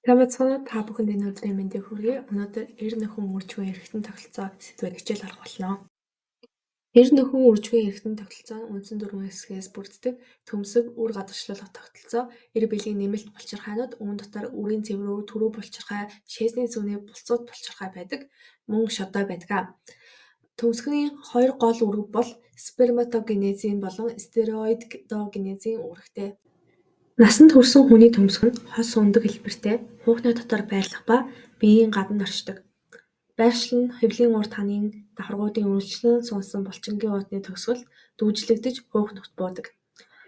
Тамацхан та бүхэнд энэ өдрийн мэндийг хүргэе. Өнөөдөр эр нөхөн үржихуйн эргэтэн тогтолцоо сэдвээр хичээл арах болно. Эр нөхөн үржихуйн эргэтэн тогтолцоо нь үндсэн 4 хэсгээс бүрддэг. Төмсөг, үр гадагшлуулах тогтолцоо, эр биелийн нэмэлт булчирхайнууд, үүн дотор үрийн цэврүү, түрүү булчирхай, шээсний сүүний булцууд булчирхай байдаг. Мөн шодой байдаг. Төмсгний хоёр гол үүрэг бол сперматогенезийн болон стероидогенезийн үүрэгтэй. Насанд хүрсэн хүний төмсг нь хос ундаг хэлбэртэй, хуухны дотор байрлах ба биеийн гадна оршдог. Байршил нь хэвлийн урд ханын давхаргуудын үргэлжлэн сунсан булчингийн уудны төгсгөл дүүжлэгдэж хуухнагт буудаг.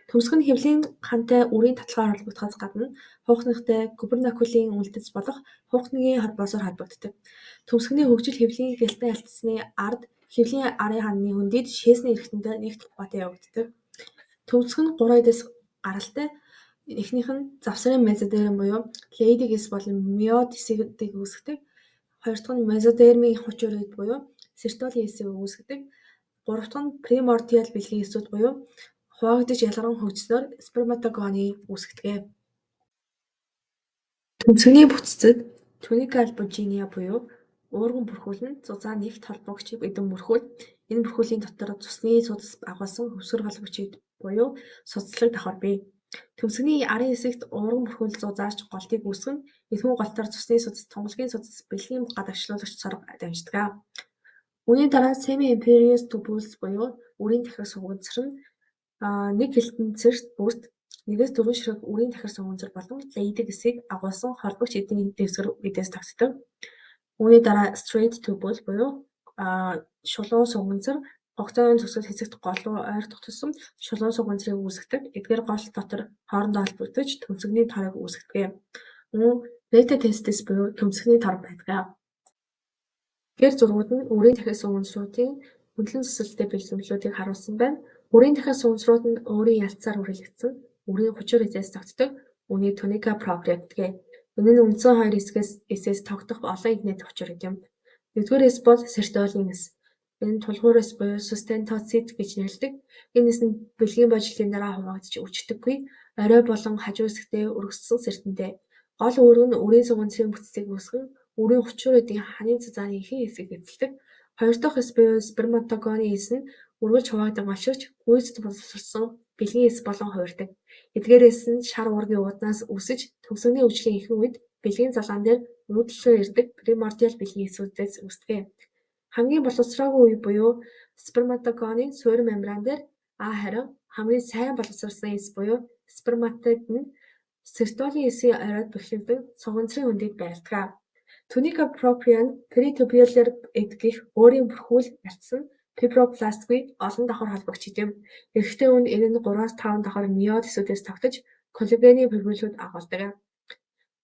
Төмсг нь хэвлийн хантай үрийн татлагаар холбогдохоос гадна хуухнагтай губернакулын үлдэц болох хуухныгийн холбоосоор холбогддог. Төмсгний хөгжил хэвлийн гялтан альтсны ард хэвлийн арын хананы хөндөд шээсний эргэтэнтэй нэгт ухаатай явагддаг. Төмсг нь 3 эдээс гаралтай. Эхнийх нь завсрын мезодерм буюу лейдигис болон миотисийг үүсгэдэг. Хоёр дахь нь мезодермийн хучуур эд буюу сертолиесийг үүсгэдэг. Гурав дахь нь примордиал бэлгийн эсүүд буюу хуваагдаж ялгаран хөгжснөөр сперматогоны үүсгэдэг. Төмсгний бүтцэд тунико альбужиниа буюу уурган бүрхүүл нь зузаан нэгт холбогч эдэн бүрхүүл. Энэ бүрхүүлийн дотор цусны судас агуулсан хөвсгөр холбогч эд буюу судслаг давхар бий. Төмсгний арын хэсэгт уурган бүрхүүл зузаарч голтыг үүсгэн энэхүү голтоор цусны судас, тунгалгийн судас, бэлгийн гадагшлуулагч сорго дамждаг. Үүний дараа semi-imperious tubules буюу үрийн тахир сугунцар нь нэг хэлтэнцэрт бүрт 1-4 ширхэг үрийн тахир сугунцар болон лейдигисийг агуулсан холбогч эдийн дэвсгэр эдээс тогтдог. Үүний дараа straight tubule буюу шулуун сугунцар гогцооны төгсгөл хэсэгт гол руу ойртох тусам шулуун сугунцрыг үүсгэдэг. Эдгээр гол дотор хоорондоо холбогдож төмсгний торыг үүсгэдэг. Мөн метатестис буюу төмсгний тор байдаг. Гэр зургууд нь үрийн тахир сугунцруудын хөндлөн цэцэлтэй бэлгэмлүүдийг харуулсан байна. Үрийн тахир сугунцрууд нь өөрийн ялцаар үргэлжлэгдсэн үрийн хүчээр эзээс тогтдог. Үүнийг tunica propria гэдэг. Энэ нь үндсэн хоёр эсээс тогтох олон игнэт хүчээр юм. Нэгдүгээр эс бол сертолин эс. Энэ тулгуур эс буюу сустентоцит гэж нэрлэдэг. Энэ эс нь бэлгийн боожлын дараа хуваагдаж үжигдэггүй, орой болон хажуу хэсэгтээ өргөссөн сертэнтэй. Гол үүрэг нь үрийн сугунцрын бүтцийг үүсгэн үрийн хүчээр эдийн ханын цэцааны ихэнх хэсгийг эзэлдэг. Хоёр дахь эс буюу сперматогоны эс нь үргэлж хуваагдсан гашигч гүйцэд боловсрсон бэлгийн эс болон хувирдаг. Эдгээр эс нь шар уургийн ууднаас үсэж төмсгний өвчлийн ихэнх үед бэлгийн залгаан дээр нүүдэлрээ ирдэг примордиал бэлгийн эсүүдээс үүсдэг. Хамгийн боловсроогүй үе буюу сперматогоны суурин мембран дээр харин хамгийн сайн боловсрсон эс буюу сперматид нь сертолин эсийн оройд бэхлэгдэн сугунцрын хөндөд байлдаг. Tunica propria нь peritubular эд гэх өөрийн бүрхүүл ялцсан фибробластгүй олон давхар холбогч юм. Эрэгтэй хүнд энэ нь 3-5 давхар миот эсүүдээс тогтож коллагены бүрхүүлүүд агуулдаг.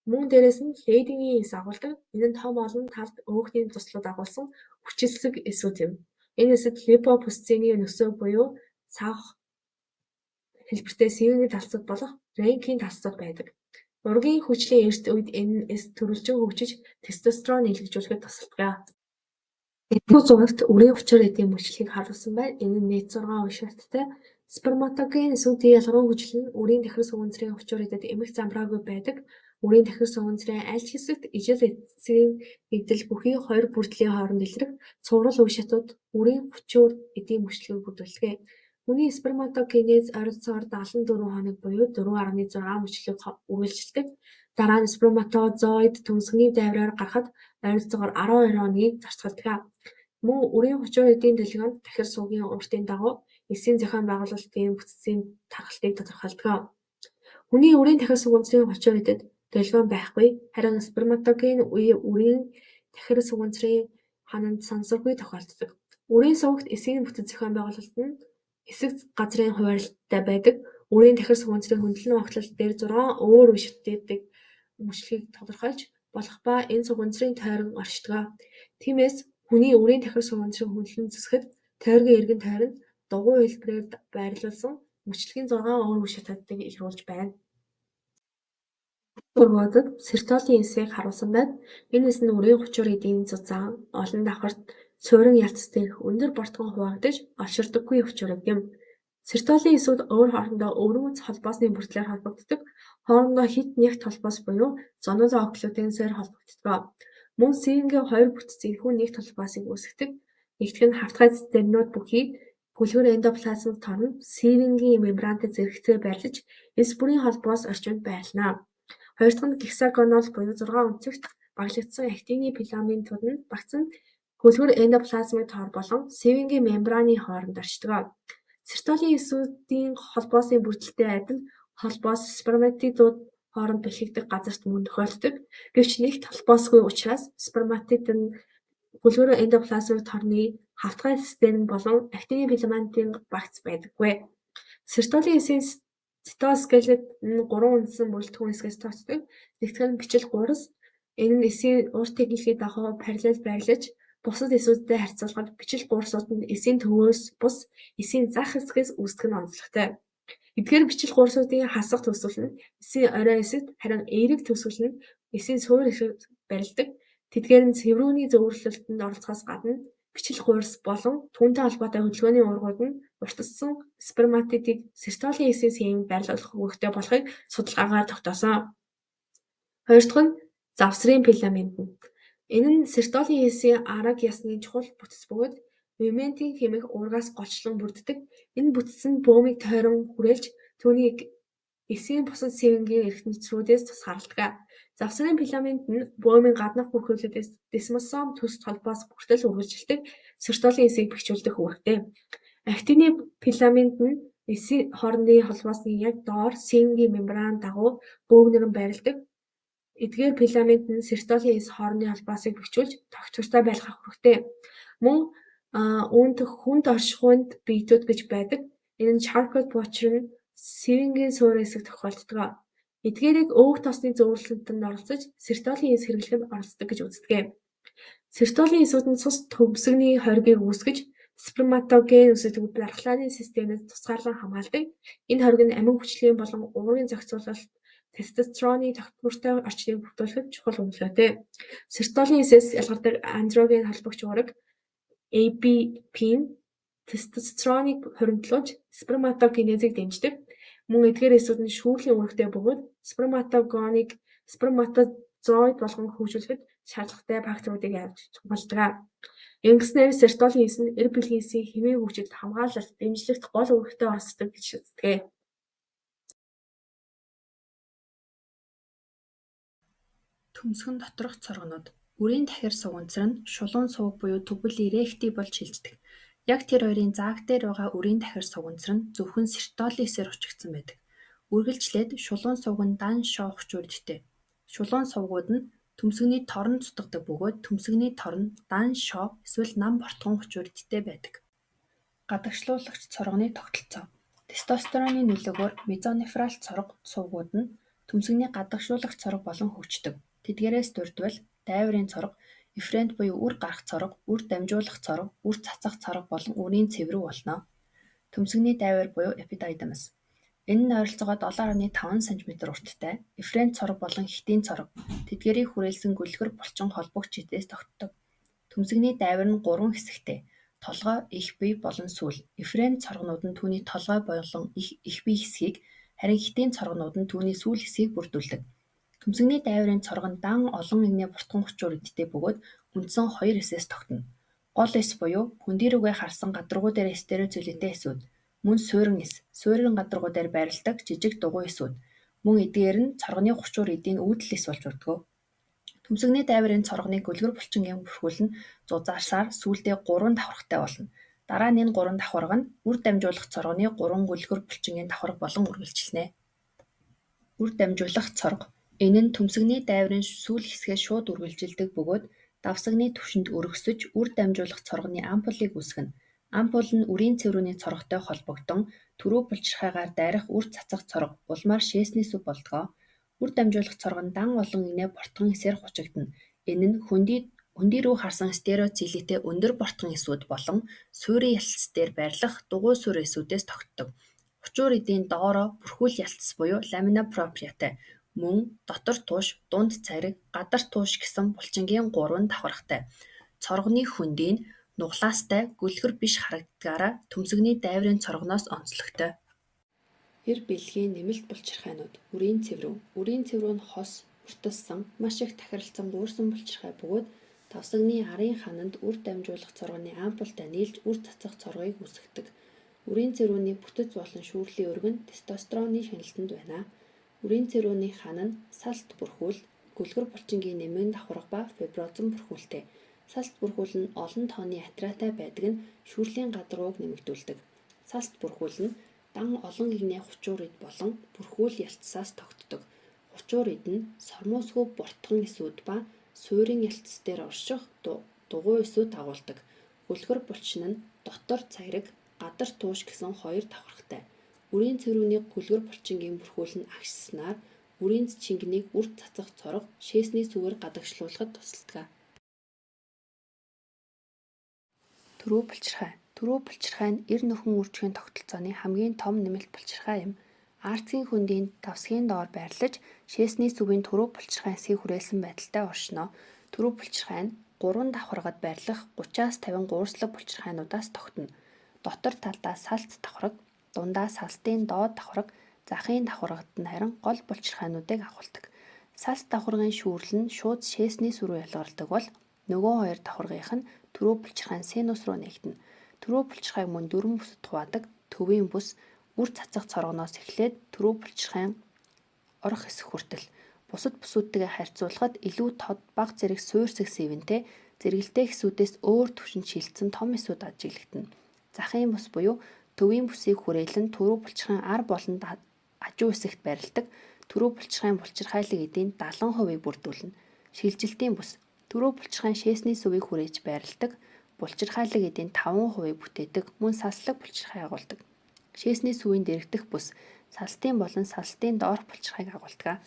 Мөн дээрээс нь лейдингийн эс агуулдаг. Энэ нь том олон талд өөхний туслууд агуулсан хүчилсэг эсүүд юм. Энэ эсэд липопусцины нөсөө буюу савх хэлбэртэй сэрүүний талцад болох ренкийн талцад байдаг. Ургийн хүчлийн эрт үед энэ эс төрөлжин хөгжиж тестостерон илгэжүүлэхэд тусалдаг. Энэхүү зурагт үрийн хүчээр эдийн мөчлөгийг харуулсан байна. Энэ нь нийт 6 уй шаттай. Сперматоген эсүүдийн ялгаран хүчил нь үрийн тахир сугунцрын хүчээр эдэд эмх замбраагүй байдаг. Үрийн тахир сугунцрын аль хэсэгт ижил эцсийн нэгдэл бүхий хоёр бүрдлийн хооронд илрэх цуврал уй шатууд үрийн хүчээр эдийн мөчлөгийг бүрдүүлдэг. Хүний сперматогенез ойролцоогоор 74 хоног буюу 4.6 мөчлөг үргэлжилдэг. Дараа нь сперматозоид төмсгний дайвраар гарахад ойролцоогоор 12 хоногийг зарцуулдаг. Мөн үрийн хүчээр эдийн дэлгөөнд тахир суугийн уртын дагуу эсийн зохион байгуулалтын бүтцийн тархалтыг тодорхойлдог. Хүний үрийн тахир сугунцрын хүчээр эдэд дэлгөөн байхгүй, харин сперматоген үрийн тахир сугунцрын хананд сансаргүй тохиолддог. Үрийн сувагт эсийн бүтэц зохион байгуулалт нь хэсэг газрын хуваарлттай байдаг. Үрийн тахир сугунцрын хөндлөн багтлал дээр 6 өөр үе шатдаг мөчлөгийг тодорхойлж болох ба энэ сугунцрын тойрон оршдог. Тиймээс хүний үрийн тахир сугунцрын хөндлөн зэсгэд тойргийн эргэн тойр нь дугуй хэлбэрээр байрлуулсан мөчлөгийн 6 өөр үе шатуудыг илрүүлж байна. Зургуудад сертолин эсийг харуулсан байна. Энэ эс нь үрийн хүчээр эдийн зузаан олон давхарт суурин ялц дээрх өндөр бортгон хуваагдаж олширдоггүй хүчээр юм. Сертолин эсүүд өөр хоорондоо өвөрмөц холбоосны бүртлээр холбогддог. хоорондоо хэт нэгт холбоос буюу зонула оклюденсээр холбогддог. Мөн сивингийн хоёр бүтц энэхүү нэгт холбоосыг үүсгэдэг. Нэгдүг нь хавтгай цистернүүд бүхий бүлгэр эндоплазмыг торно сивингийн мембрантай зэрэгцээ байрлаж эс бүрийн холбоос орчимд байрлана. Хоёр дахь нь гексагонол буюу 6 өнцөгт баглагдсан актины филаментууд нь багцан бүлгэр эндоплазмын тор болон сивингийн мембраны хооронд оршдог. Сертолин эсүүдийн холбоосын бүрдэлтэй адил холбоос сперматидууд хооронд бэлхэгдэх газарт мөн тохиолддог. Гэвч нэгт холбоосгүй учраас сперматид нь бүлгэр эндоплазмын торны хавтгай цистерн болон актины филаментын багц байдаггүй. Сертолин эсийн цитоскелет нь 3 үндсэн бүрэлдэхүүн хэсгээс тогтдог. Нэгдүгээр нь бичил гурас. Энэ нь эсийн урт техникийн дагуу параллел байрлаж бусад эсүүдтэй харьцуулахад бичил гурсууд нь эсийн төвөөс бус эсийн зах хэсгээс үүсдэг нь онцлогтой. Эдгээр бичил гурсуудын хасах төсвөл нь эсийн орой хэсэгт харин эерэг төсвөл нь эсийн суур хэсэгт барилдаг. Тэдгээр нь цэврүүний зөвөрлөлтөнд оролцохоос гадна бичил гурс болон түүнтэй холбоотой хөдөлгөөний уургууд нь уртассан сперматидыг сертолин эсийн схемд байрлуулах үүрэгтэй болохыг судалгаагаар тогтоосон. Хоёр дахь нь завсрын филамент нь. Энэ нь сертолин эсийн арга ясны чухал бүтэц бөгөөд виментин хэмээх уургаас голчлон бүрддэг. Энэ бүтэц нь бөөмийг тойрон хүрээлж түүнийг эсийн бусад сивингийн эрхтэнцрүүдээс тусгаарладаг. Завсрын филамент нь бөөмийн гаднах бүрхүүлүүдээс десмосом төс холбоос бүртэл үргэлжилдэг сертолин эсийг бэхжүүлдэг үүрэгтэй. Актины филамент нь эсийн хоорондын холбоосны яг доор сивингийн мембран дагуу бөөгнөрөн байрладаг. Эдгээр филамент нь сертолин эс хоорондын холбоосыг бэхжүүлж тогтвортой байлгах үүрэгтэй. Мөн үүнд хүнд оршихуйнд биетүүд гэж байдаг. Энэ нь Charcot Butcher нь сивингийн суур хэсэг тохиолддог. Эдгээрийг өвөг тосны зөвөрлөлтөнд оролцож сертолин эс хэрэглэхэд оролцдог гэж үздэг. Сертолин эсүүд нь цус төмсгний хоргийг үүсгэж сперматоген үүсгэдэг дархлааны системээс тусгаарлан хамгаалдаг. Энэ хориг нь амин хүчлийн болон уургийн зохицуулалт тестостероны тогтвортой орчныг бүрдүүлэхэд чухал үнэлгээтэй. Сертолин эсээс ялгардаг андроген холбогч уурэг ABP нь тестостероныг хоригдлуулж сперматогенезийг дэмждэг. Мөн эдгээр эсүүд нь шүүрлийн үүрэгтэй бөгөөд сперматозоид болгон хөгжүүлэхэд шаардлагатай факторуудыг авч болдог. Ингэснээр сертолин эс нь эр бэлгийн хэмээн хөгжилд хамгаалалт дэмжлэгт гол үүрэгтэй оролцдог гэж үздэг. Төмсгөн доторх цоргонууд. Үрийн тахир суганцар нь шулуун суваг буюу тубул эректи болж шилждэг. Яг тэр хоёрын зааг дээр байгаа үрийн тахир суганцар нь зөвхөн сертолин эсээр хучигдсан байдаг. Үргэлжлээд шулуун суваг нь дан шоо хучуурдтэй. Шулуун сувгууд нь төмсгөний торон цутгадаг бөгөөд төмсгөний тор нь дан шоо эсвэл нам бортхон хучуурдтэй байдаг. Гадагшлуулагч цоргоны тогтолцоо. Тестостероны нөлөөгөөр мезонефрал цорго сувгууд нь төмсгөний гадагшуулагч цорго болон хөгждөг. Тэдгээрээс дурдвал дайврын цорго, эфрент буюу үр гарах цорго, үр дамжуулах цорго, үр цацах цорго болон үрийн цэврэг болно. Төмсгөний дайвар буюу эпидидимус. Энэ нь ойролцоогоо 7.5 см урттай, эфрент цорго болон хитийн цорго. Тэдгээрийг хүрээлсэн гөлгөр булчин холбогч жидээс тогтдог. Төмсгөний дайвар нь 3 хэсэгтэй. Толгой, их бие болон сүүл. Эфрент цоргонууд нь түүний толгой болон их бие хэсгийг, харин хитийн цоргонууд нь түүний сүүл хэсгийг бүрдүүлдэг. Төмсгөний дайврын цорго нь дан олон эгнээ буртхан хучуурдтэй бөгөөд үндсэн 2 эсээс тогтно. Гол эс буюу хөндий рүүгээ харсан гадаргуу дээр стереоцеллюлтэй эсүүд, мөн суурин эс, суурин гадаргуу дээр байрладаг жижиг дугуй эсүүд, мөн эдгээр нь цоргоны хучуур эдийн үүдэл эс болж урддаг. Төмсгөний дайврын цоргоныг гөлгөр булчингийн бүрхүүл нь зузаарсаар сүүлдээ 3 давхаргатай болно. Дараа нь энэ 3 давхарга нь үр дамжуулах цоргоны 3 гөлгөр булчингийн давхарга болон үргэлжилнэ. Үр дамжуулах цорго. Энэ нь төмсгөний дайврын сүүл хэсгээс шууд үргэлжилдэг бөгөөд давсагны түвшинд өргөсөж үр дамжуулах цоргоны ампулыг үүсгэнэ. Ампул нь үрийн цэврүүний цорготой холбогдсон түрүү булчирхайгаар дайрах үр цацах цорго улмаар шээсний сүв болдог. Үр дамжуулах цорго нь дан олон эгнээ бортхон эсээр хучигдана. Энэ нь хөндий рүү харсан стереоцеллюлтэй өндөр бортхон эсүүд болон суурин ялцас дээр байрлах дугуй суурь эсүүдээс тогтдог. Хучуур эдийн доороо бүрхүүл ялцас буюу ламина проприатай, мөн дотор туш, дунд цариг, гадар туш гэсэн булчингийн 3 давхаргатай. Цоргоны хөндий нь нугалаастай, гөлгөр биш харагддагаараа төмсгөний дайврын цоргоноос онцлогтой. Эр бэлгийн нэмэлт булчирхайнууд. Үрийн цэврүү. Үрийн цэврүү нь хос, уртассан, маш их тахиралцсан буурсан булчирхай бөгөөд тавсагны арын хананд үр дамжуулах цоргоны ампултай нийлж үр цацах цоргыг үүсгэдэг. Үрийн цэврүүний бүтэц болон шүүрлийн өргөн нь тестостероны хяналтанд байна. Үрийн цэврүүний хан нь салт бүрхүүл, гүлгэр булчингийн нэмгэн давхарга ба фиброзон бүрхүүлтэй. Салт бүрхүүл нь олон тооны атраатай байдаг нь шүүрлийн гадаргууг нэмэгдүүлдэг. Салт бүрхүүл нь дан олон игнээ хучуур эд болон бүрхүүл ялцсаас тогтдог. Хучуур эд нь сормоосгүй бортхон эсүүд ба суурин ялцс дээр орших дугуй эсүүд агуулдаг. Гүлгэр булчин нь дотор цагираг, гадар тууш гэсэн хоёр давхаргатай. Үрийн цэврүүний гүлгэр булчингийн бүрхүүл нь агшснаар үрийн чингэнийг үр цацах цорго шээсний сүгээр гадагшлуулахад тусалдаг. Түрүү булчирхай. Түрүү булчирхай нь эр нөхөн үржихийн тогтолцооны хамгийн том нэмэлт булчирхай юм. Арцгийн хөндийн давсгийн доор байрлаж, шээсний сүвийн түрүү булчирхай эсхийг хүрээлсэн байдалтай оршино. Түрүү булчирхай нь 3 давхаргад байрлах 30-аас 50 гуурслаг булчирхайнуудаас тогтно. Дотор талдаа салт давхарга, дундаа салстын доод давхарга, захын давхаргад нь харин гол булчирхайнуудыг агуулдаг. Салт давхаргын шүүрэл нь шууд шээсний сүр рүү ялгардаг бол нөгөө хоёр давхаргийнх нь түрүү булчирхайн синус руу нэгдэнэ. Түрүү булчирхайг мөн 4 бүсэд хуваадаг. Төвийн бүс үр цацах цоргоноос эхлээд түрүү булчирхайн орох хэсэг хүртэл. Бусад бүсүүдтэйгээ харьцуулахад илүү тод бага зэрэг суурьсаг сивэнтэй зэрэгэлдээ хэсүүдээс өөр түвшинд шилжсэн том эсүүд ажиглагдана. Захын бүс буюу төвийн бүсийг хүрээлэн түрүү булчирхайн ар болон хажуу хэсэгт байрладаг. Түрүү булчирхайн булчирхайлаг эдийн 70%-ийг бүрдүүлнэ. Шилжилтийн бүс. Түрүү булчирхайн шээсний сүвийг хүрээж байрладаг. Булчирхайлаг эдийн 5%-ийг бүтээдэг. Мөн салслаг булчирхай агуулдаг. Шээсний сүвийн дэрэгдэх бүс салстын болон салстын доорх булчирхайг агуулдаг.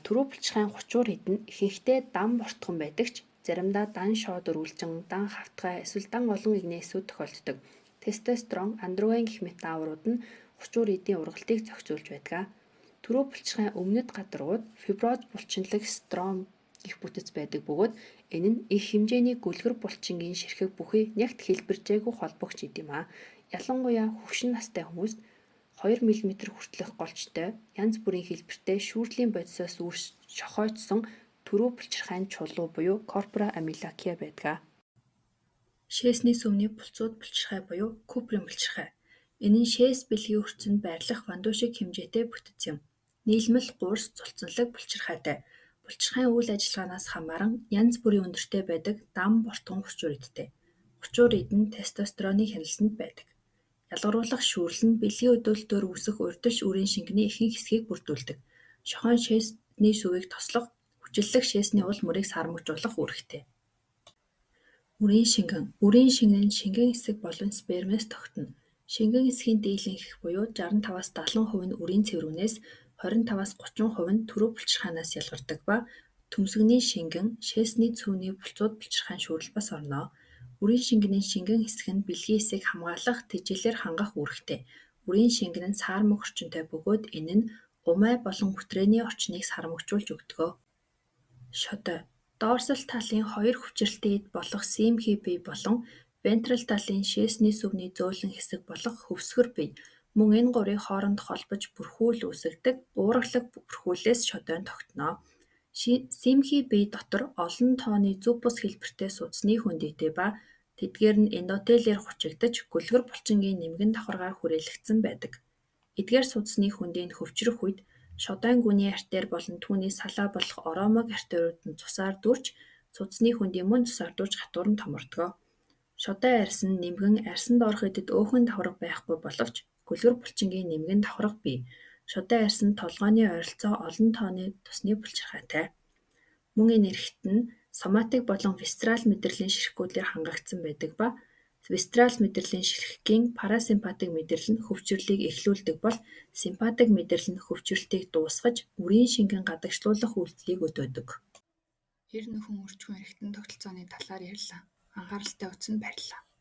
Түрүү булчирхайн хучуур эд нь ихэнхдээ дан бортхон байдаг ч заримдаа дан шоод өргөлжин, дан хавтгай эсвэл дан олон игнээ эсүүд тохиолддог. Тестостерон, андроген гэх мэт ааврууд нь хучуур эдийн ургалтыг зохицуулж байдаг. Түрүү булчирхайн өмнөд гадаргууд фиброз булчинлаг стром гэх бүтэц байдаг бөгөөд энэ нь их хэмжээний гүлгэр булчингийн ширхэг бүхий нягт хэлбэржээгүй холбогч эд юм а. Ялангуяа хөвшин настай хүмүүст 2 мм хүртэлх голчтой янз бүрийн хэлбэртэй шүүрлийн бодисоос шохойцсон түрүү булчирхайн чулуу буюу корпора амилакия байдаг. Шээсний сүвний булцууд булчирхай буюу куприн булчирхай. Энэ нь шээс бэлгийн өрцөнд байрлах вандуу шиг хэмжээтэй бүтэц юм. Нийлмэл гуурс цулцанлаг булчирхайтай. Булчирхайн үйл ажиллагаанаас хамааран янз бүрийн өндөртэй байдаг дан бортхон хучуур эдтэй. Хучуур эд нь тестостероны хяналтанд байдаг. Ялгаруулах шүүрэл нь бэлгийн өдөөлтөөр үүсэх урьдчилан үрийн шингэний ихэнх хэсгийг бүрдүүлдэг. Шохойн шээсний сүвийг тослох, хүчиллэх шээсний ул мөрийг сармагжуулах үүрэгтэй. Үрийн шингэн. Үрийн шингэн нь шингэн эсэг болон спермээс тогтно. Шингэн эсгийн дийлэнх буюу 65-70% нь үрийн цэврүүнээс 25-30% нь түрүү булчирхайнаас ялгардаг ба төмсгөний шингэн, шээсний цөвний булцууд булчирхайн шүүрэл бас орно. Үрийн шингэний шингэн хэсэг нь бэлгийн эсийг хамгаалах, тэжээлээр хангах үүрэгтэй. Үрийн шингэн нь саармаг орчинтой бөгөөд энэ нь умай болон хүтрээний орчныг сармагжуулж өгдөг. Шодой. Дорсал талын хоёр хүчирхтэй эд болох симхи бие болон вентрал талын шээсний сүвний зөөлөн хэсэг болох хөвсгөр бие мөн энэ гурыг хооронд холбож бүрхүүл үүсгдэг уургалаг бүрхүүлээс шодой нь тогтно. Симхи бие дотор олон тооны зүв бус хэлбэртэй судасны хөндийтэй ба тэдгээр нь эндотелиэр хучигдаж гүлгэр булчингийн нэмгэн давхаргаар хүрээлэгдсэн байдаг. Эдгээр судасны хөндийнд хөвчрөх үед шодойн гүний артер болон түүний салаа болох оромог артерууд нь цусаар дүрж судасны хөндий мөн цусаар дүрж хатууран томордог. Шодой арьс нь нэмгэн арьсан доорх эдэд өөхөн давхарга байхгүй боловч гүлгэр булчингийн нэмгэн давхарга бий. Шодой арьс нь толгойн ойролцоо олон тооны тосны булчирхайтай. Мөн энэ эрхт нь соматик болон висцерал мэдрэлийн ширхгүүдээр хангагдсан байдаг ба висцерал мэдрэлийн ширхгийн парасимпатик мэдрэл нь хөвчрлийг эхлүүлдэг бол симпатик мэдрэл нь хөвчрөлтийг дуусгаж үрийн шингэн гадагшлуулах үйлдэлийг өдөөдөг. Эр нөхөн үржихуйн эрхтэн тогтолцооны талаар ярьлаа. Анхааралтай утсанд баярлалаа.